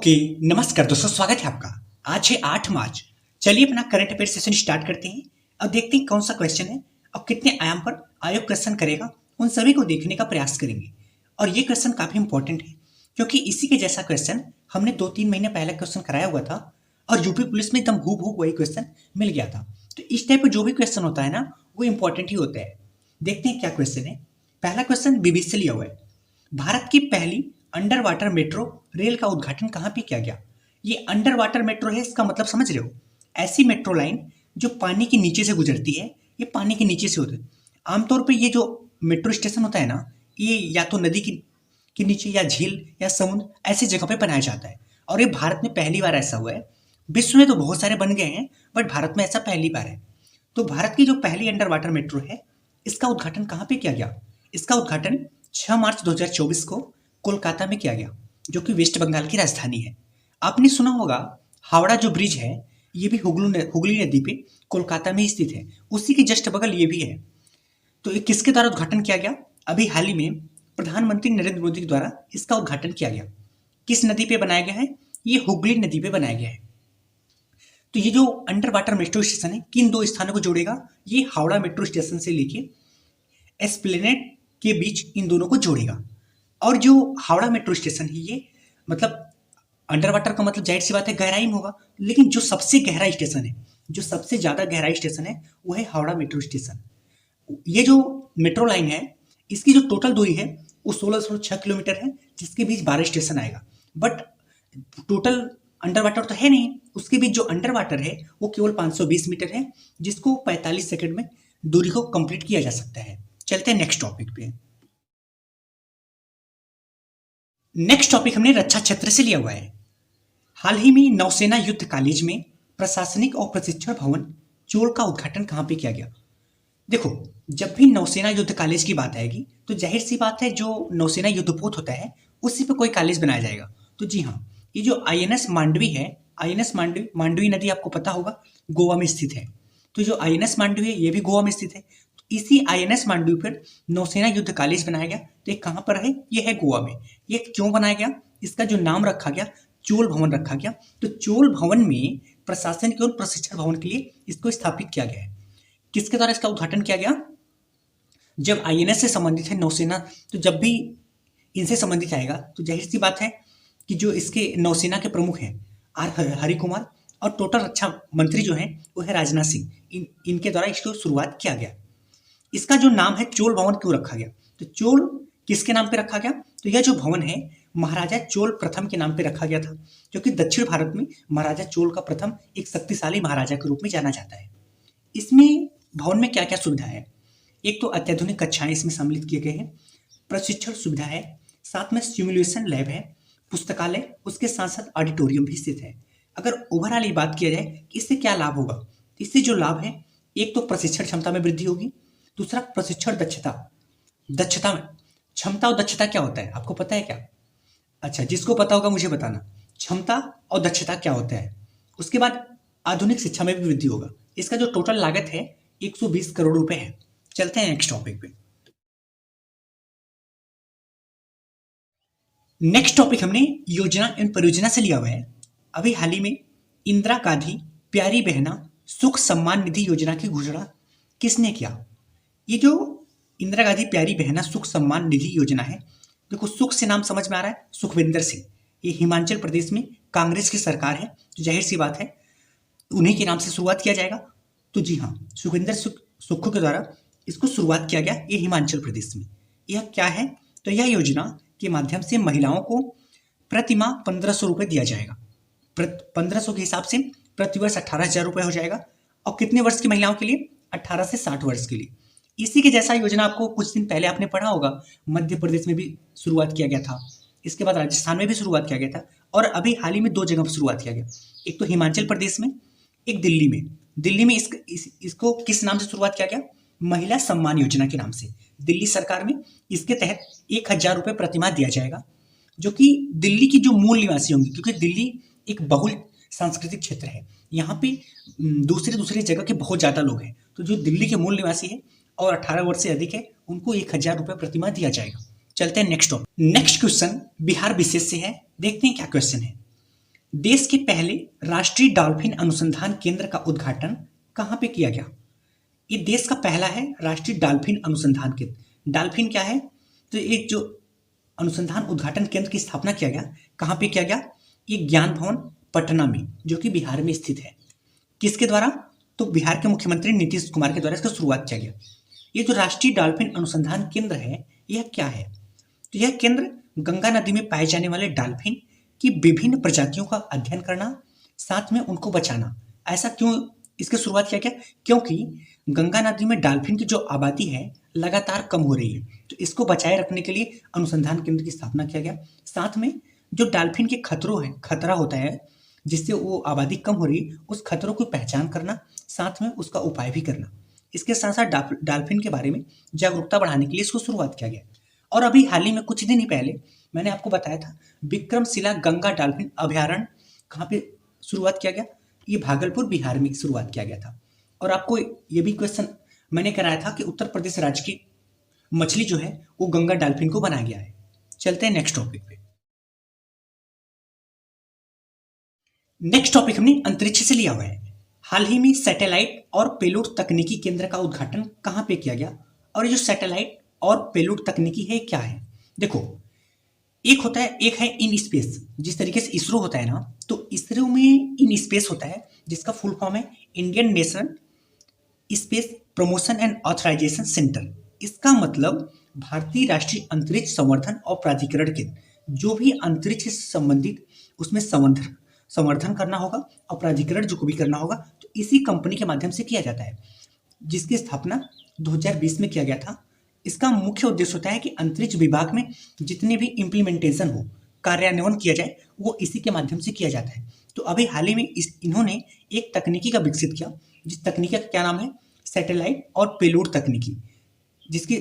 Okay, नमस्कार दोस्तों, स्वागत है आपका। आज है 8 मार्च। चलिए अपना करंट अफेयर सेशन स्टार्ट करते हैं। अब देखते हैं कौन सा क्वेश्चन है और कितने आयाम पर आयोग क्वेश्चन करेगा। उन सभी को देखने का प्रयास करेंगे। और ये क्वेश्चन काफी इंपॉर्टेंट है क्योंकि इसी के जैसा क्वेश्चन हमने 2-3 महीने पहले क्वेश्चन कराया हुआ था और यूपी पुलिस में एकदम हूबहू वही क्वेश्चन मिल गया था। तो इस टाइप का जो भी क्वेश्चन होता है ना, वो इंपॉर्टेंट ही होता है। देखते हैं क्या क्वेश्चन है। पहला क्वेश्चन बीबीसी से लिया हुआ है। भारत की पहली अंडर वाटर मेट्रो रेल का उद्घाटन कहाँ पे किया गया? ये अंडर वाटर मेट्रो है, इसका मतलब समझ रहे हो? ऐसी मेट्रो लाइन जो पानी के नीचे से गुजरती है। ये पानी के नीचे से होती है। आमतौर पे ये जो मेट्रो स्टेशन होता है ना, ये या तो नदी के नीचे या झील या समुद्र ऐसी जगह पे बनाया जाता है। और ये भारत में पहली बार ऐसा हुआ है। विश्व में तो बहुत सारे बन गए हैं, बट भारत में ऐसा पहली बार है। तो भारत की जो पहली अंडर वाटर मेट्रो है, इसका उद्घाटन कहाँ पे किया गया? इसका उद्घाटन 6 मार्च 2024 को कोलकाता में किया गया, जो कि वेस्ट बंगाल की राजधानी है। आपने सुना होगा हावड़ा जो ब्रिज है, ये भी हुगली नदी पे कोलकाता में स्थित है। उसी के जस्ट बगल ये भी है। तो ये किसके द्वारा उद्घाटन किया गया? अभी हाल ही में प्रधानमंत्री नरेंद्र मोदी के द्वारा इसका उद्घाटन किया गया। किस नदी पे बनाया गया है? ये हुगली नदी पे बनाया गया है। तो ये जो अंडर वाटर मेट्रो स्टेशन है, किन दो स्थानों को जोड़ेगा? ये हावड़ा मेट्रो स्टेशन से लेके एस्प्लेनेड के बीच इन दोनों को जोड़ेगा। और जो हावड़ा मेट्रो स्टेशन है, ये मतलब अंडर वाटर का मतलब जाहिर सी बात है गहराई में होगा, लेकिन जो सबसे गहरा स्टेशन है, जो सबसे ज्यादा गहराई स्टेशन है, वो है हावड़ा मेट्रो स्टेशन। ये जो मेट्रो लाइन है, इसकी जो टोटल दूरी है वो 1606 किलोमीटर है, जिसके बीच 12 स्टेशन आएगा। बट टोटल अंडर वाटर तो है नहीं, उसके बीच जो अंडर वाटर है वो केवल 520 मीटर है, जिसको 45 सेकंड में दूरी को कंप्लीट किया जा सकता है। चलते हैं नेक्स्ट टॉपिक पे। नेक्स्ट टॉपिक हमने रक्षा क्षेत्र से लिया हुआ है। हाल ही में नौसेना युद्ध कॉलेज में प्रशासनिक और प्रशिक्षण भवन चोल का उद्घाटन कहाँ पे किया गया? देखो, जब भी नौसेना युद्ध कॉलेज की बात आएगी तो जाहिर सी बात है जो नौसेना युद्धपोत होता है उसी पे कोई कॉलेज बनाया जाएगा। तो जी हाँ, ये जो आईएनएस मांडवी है, आईएनएस मांडवी, मांडवी नदी आपको पता होगा गोवा में स्थित है। तो जो आईएनएस मांडवी है, ये भी गोवा में स्थित है। तो इसी आईएनएस मांडवी पर नौसेना युद्ध कॉलेज बनाया गया। तो ये कहाँ पर है? ये है गोवा में। ये क्यों बनाया गया? इसका जो नाम रखा गया, चोल भवन रखा गया। तो चोल भवन में प्रशासन के और प्रशिक्षण भवन के लिए इसको स्थापित किया गया है। किसके द्वारा इसका उद्घाटन किया गया? जब आईएनएस से संबंधित है नौसेना, तो जब भी इनसे संबंधित आएगा तो जाहिर सी बात है कि जो इसके नौसेना के प्रमुख हैं आर हरि कुमार, और टोटल रक्षा मंत्री जो हैं वो है राजनाथ सिंह, इनके द्वारा इसको शुरुआत किया गया। इसका जो नाम है चोल भवन क्यों रखा गया? तो चोल किसके नाम पे रखा गया? तो यह जो भवन है महाराजा चोल प्रथम के नाम पे रखा गया था, जो कि दक्षिण भारत में महाराजा चोल का प्रथम एक शक्तिशाली महाराजा के रूप में जाना जाता है। इसमें भवन में क्या क्या सुविधा है? एक तो अत्याधुनिक कक्षाएं इसमें सम्मिलित किए गए हैं, प्रशिक्षण सुविधा है, साथ में सिमुलेशन लैब है, पुस्तकालय, उसके साथ साथ ऑडिटोरियम भी स्थित है। अगर ओवरऑल ये बात किया जाए कि इससे क्या लाभ होगा, इससे जो लाभ है, एक तो प्रशिक्षण क्षमता में वृद्धि होगी, दूसरा प्रशिक्षण दक्षता। दक्षता में क्षमता और दक्षता क्या होता है आपको पता है क्या? अच्छा, जिसको पता होगा मुझे बताना, क्षमता और दक्षता क्या होता है। उसके बाद आधुनिक शिक्षा में भी वृद्धि होगा। इसका जो टोटल लागत है 120 करोड़ रुपए है। चलते हैं नेक्स्ट टॉपिक पे। नेक्स्ट टॉपिक हमने योजना एवं परियोजना से लिया हुआ है। अभी हाल ही में इंदिरा गांधी प्यारी बहना सुख सम्मान निधि योजना की घोषणा किसने किया? ये जो इंदिरा गांधी प्यारी बहना सुख सम्मान निधि योजना है, देखो सुख से नाम समझ में आ रहा है, सुखविंदर सिंह। ये हिमाचल प्रदेश में कांग्रेस की सरकार है, तो जाहिर सी बात है उन्हीं के नाम से शुरुआत किया जाएगा। तो जी हाँ, सुखविंदर सुक्खू के द्वारा इसको शुरुआत किया गया, ये हिमाचल प्रदेश में। यह क्या है? तो यह योजना के माध्यम से महिलाओं को प्रति माह 1500 रुपये दिया जाएगा। 1500 के हिसाब से प्रतिवर्ष 18,000 रुपये हो जाएगा। और कितने वर्ष की महिलाओं के लिए? 18 से 60 वर्ष के लिए। इसी के जैसा योजना आपको कुछ दिन पहले आपने पढ़ा होगा, मध्य प्रदेश में भी शुरुआत किया गया था, इसके बाद राजस्थान में भी शुरुआत किया गया था, और अभी हाल ही में 2 जगह पर शुरुआत किया गया। एक तो हिमाचल प्रदेश में, एक दिल्ली में। दिल्ली में इसको किस नाम से शुरुआत किया गया? महिला सम्मान योजना के नाम से। दिल्ली सरकार में इसके तहत 1,000 रुपये प्रतिमाह दिया जाएगा, जो कि दिल्ली की जो मूल निवासी होंगी, क्योंकि दिल्ली एक बहुल सांस्कृतिक क्षेत्र है, यहाँ पे दूसरे जगह के बहुत ज़्यादा लोग हैं। तो जो दिल्ली के मूल निवासी है और 18 वर्ष से अधिक है, उनको 1,000 रुपये प्रतिमाह दिया जाएगा। चलते हैं next topic. Next question Bihar विशेष से है, देखते हैं क्या क्वेश्चन है। देश के पहले राष्ट्रीय डॉल्फिन अनुसंधान केंद्र का उद्घाटन कहाँ पे किया गया? ये देश का पहला है राष्ट्रीय डॉल्फिन अनुसंधान केंद्र। डॉल्फिन क्या है? तो एक जो अनुसंधान उद्घाटन केंद्र की स्थापना किया गया, कहाँ पे किया गया? ये ज्ञान भवन पटना में, जो कि बिहार में स्थित है। किसके द्वारा? तो बिहार के मुख्यमंत्री नीतीश कुमार के द्वारा इसका शुरुआत किया गया। ये जो राष्ट्रीय डॉल्फिन अनुसंधान केंद्र है, यह क्या है? तो यह केंद्र गंगा नदी में पाए जाने वाले डॉल्फिन की विभिन्न प्रजातियों का अध्ययन करना, साथ में उनको बचाना। ऐसा क्यों इसकी शुरुआत किया गया? क्योंकि गंगा नदी में डॉल्फिन की जो आबादी है लगातार कम हो रही है, तो इसको बचाए रखने के लिए अनुसंधान केंद्र की स्थापना किया गया। साथ में जो डॉल्फिन के खतरा होता है जिससे वो आबादी कम हो रही है, उस खतरों की पहचान करना, साथ में उसका उपाय भी करना। इसके साथ साथ डॉल्फिन के बारे में जागरूकता बढ़ाने के लिए इसको शुरुआत किया गया। और अभी हाल ही में कुछ दिन ही पहले मैंने आपको बताया था विक्रमशिला गंगा डॉल्फिन अभयारण्य कहाँ पे शुरुआत किया गया? ये भागलपुर बिहार में शुरुआत किया गया था। और आपको ये भी क्वेश्चन मैंने कराया था कि उत्तर प्रदेश राज्य की मछली जो है वो गंगा डॉल्फिन को बनाया गया है। चलते हैं नेक्स्ट टॉपिक पे। नेक्स्ट टॉपिक हमने अंतरिक्ष से लिया हुआ है। हाल ही में सैटेलाइट और पेलोड तकनीकी केंद्र का उद्घाटन कहाँ पे किया गया? और ये जो सैटेलाइट और पेलोड तकनीकी है क्या है? देखो, एक है इन स्पेस। जिस तरीके से इसरो होता है ना, तो इसरो में इन स्पेस होता है जिसका फुल फॉर्म है Indian national space promotion and authorisation centre. इसका मतलब भारतीय राष्ट्रीय अंतरिक्ष संवर्धन और प्राधिकरण केंद्र। जो भी अंतरिक्ष से संबंधित उसमें संवर्धन करना होगा और प्राधिकरण जो को भी करना होगा, तो इसी कंपनी के माध्यम से किया जाता है, जिसकी स्थापना 2020 में किया गया था। इसका मुख्य उद्देश्य होता है कि अंतरिक्ष विभाग में जितने भी इम्प्लीमेंटेशन हो, कार्यान्वयन किया जाए, वो इसी के माध्यम से किया जाता है। तो अभी हाल ही में इन्होंने एक तकनीकी का विकसित किया, जिस तकनीकी का क्या नाम है? सैटेलाइट और पेलोड तकनीकी, जिसकी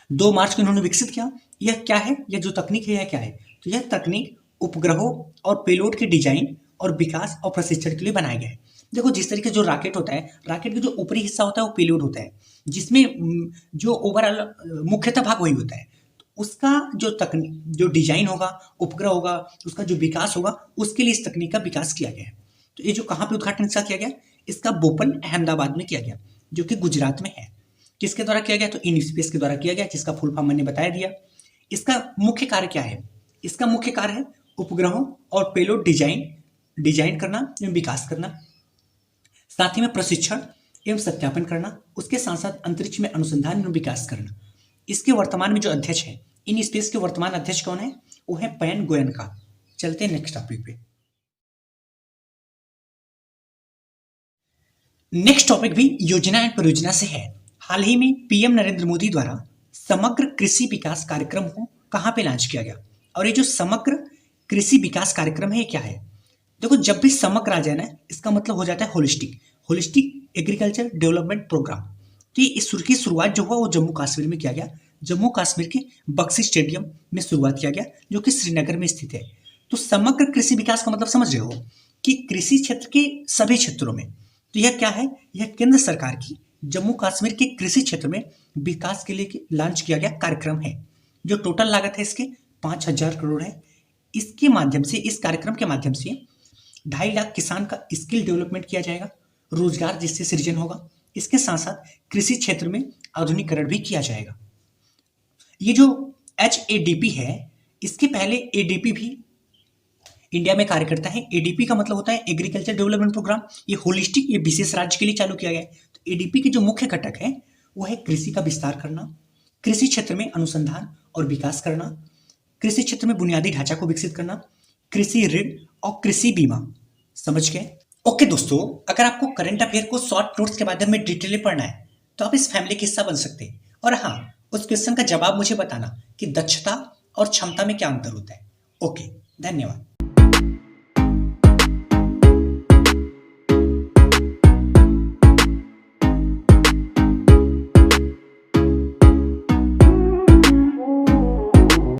2 मार्च को इन्होंने विकसित किया। यह क्या है? यह जो तकनीक है यह क्या है? तो यह तकनीक उपग्रहों और पेलोड के डिजाइन और विकास और प्रशिक्षण के लिए बनाया गया है। देखो, जिस तरीके जो रॉकेट होता है, रॉकेट का जो ऊपरी हिस्सा होता है वो पेलोड होता है, जिसमें जो ओवरऑल मुख्यतः भाग वही होता है। तो उसका जो डिजाइन होगा, उपग्रह होगा, उसका जो विकास होगा, उसके लिए इस तकनीक का विकास किया गया है। तो ये जो कहाँ पे उद्घाटन इसका किया गया? इसका भोपाल अहमदाबाद में किया गया, जो कि गुजरात में है। किसके द्वारा किया गया? तो इन स्पेस के द्वारा किया गया, जिसका फुल फॉर्म मैंने बताया दिया। इसका मुख्य कार्य क्या है? इसका मुख्य कार्य है उपग्रहों और पेलोड डिजाइन करना एवं विकास करना, साथ ही में प्रशिक्षण एवं सत्यापन करना, उसके साथ साथ अंतरिक्ष में अनुसंधान एवं विकास करना। इसके वर्तमान में जो अध्यक्ष है, इन स्पेस के वर्तमान अध्यक्ष कौन है? वो है पैन गोयनका। चलते हैं नेक्स्ट टॉपिक पे। नेक्स्ट टॉपिक भी योजना एंड परियोजना से है। हाल ही में पीएम नरेंद्र मोदी द्वारा समग्र कृषि विकास कार्यक्रम को कहाँ पे लॉन्च किया गया? और ये जो समग्र कृषि विकास कार्यक्रम है ये क्या है? देखो, जब भी समग्र आ जाए ना, इसका मतलब हो जाता है होलिस्टिक एग्रीकल्चर डेवलपमेंट प्रोग्राम। तो ये इसकी शुरुआत जो हुआ वो जम्मू कश्मीर में किया गया। जम्मू कश्मीर के बक्सी स्टेडियम में शुरुआत किया गया, जो कि श्रीनगर में स्थित है। तो समग्र कृषि विकास का मतलब समझ रहे हो कि कृषि क्षेत्र के सभी क्षेत्रों में। तो यह क्या है? यह केंद्र सरकार की जम्मू कश्मीर के कृषि क्षेत्र में विकास के लिए लॉन्च किया गया कार्यक्रम है। जो टोटल लागत है इसके 5,000 करोड़ है। इसके माध्यम से, इस कार्यक्रम के माध्यम से 2.5 लाख किसान का स्किल डेवलपमेंट किया जाएगा, रोजगार जिससे सृजन होगा। इसके साथ साथ कृषि क्षेत्र में आधुनिकीकरण भी किया जाएगा। ये जो HADP है, इसके पहले ADP भी इंडिया में कार्य करता है। ADP का मतलब होता है एग्रीकल्चर डेवलपमेंट प्रोग्राम। ये होलिस्टिक, ये विशेष राज्य के लिए चालू किया गया है। तो ADP के जो मुख्य घटक है वो है कृषि का विस्तार करना, कृषि क्षेत्र में अनुसंधान और विकास करना, कृषि क्षेत्र में बुनियादी ढांचा को विकसित करना, कृषि ऋण और कृषि बीमा। समझ गए? ओके दोस्तों, अगर आपको करंट अफेयर को शॉर्ट नोट्स के माध्यम में डिटेल में पढ़ना है तो आप इस फैमिली का हिस्सा बन सकते हैं। और हाँ, उस क्वेश्चन का जवाब मुझे बताना कि दक्षता और क्षमता में क्या अंतर होता है। ओके, धन्यवाद।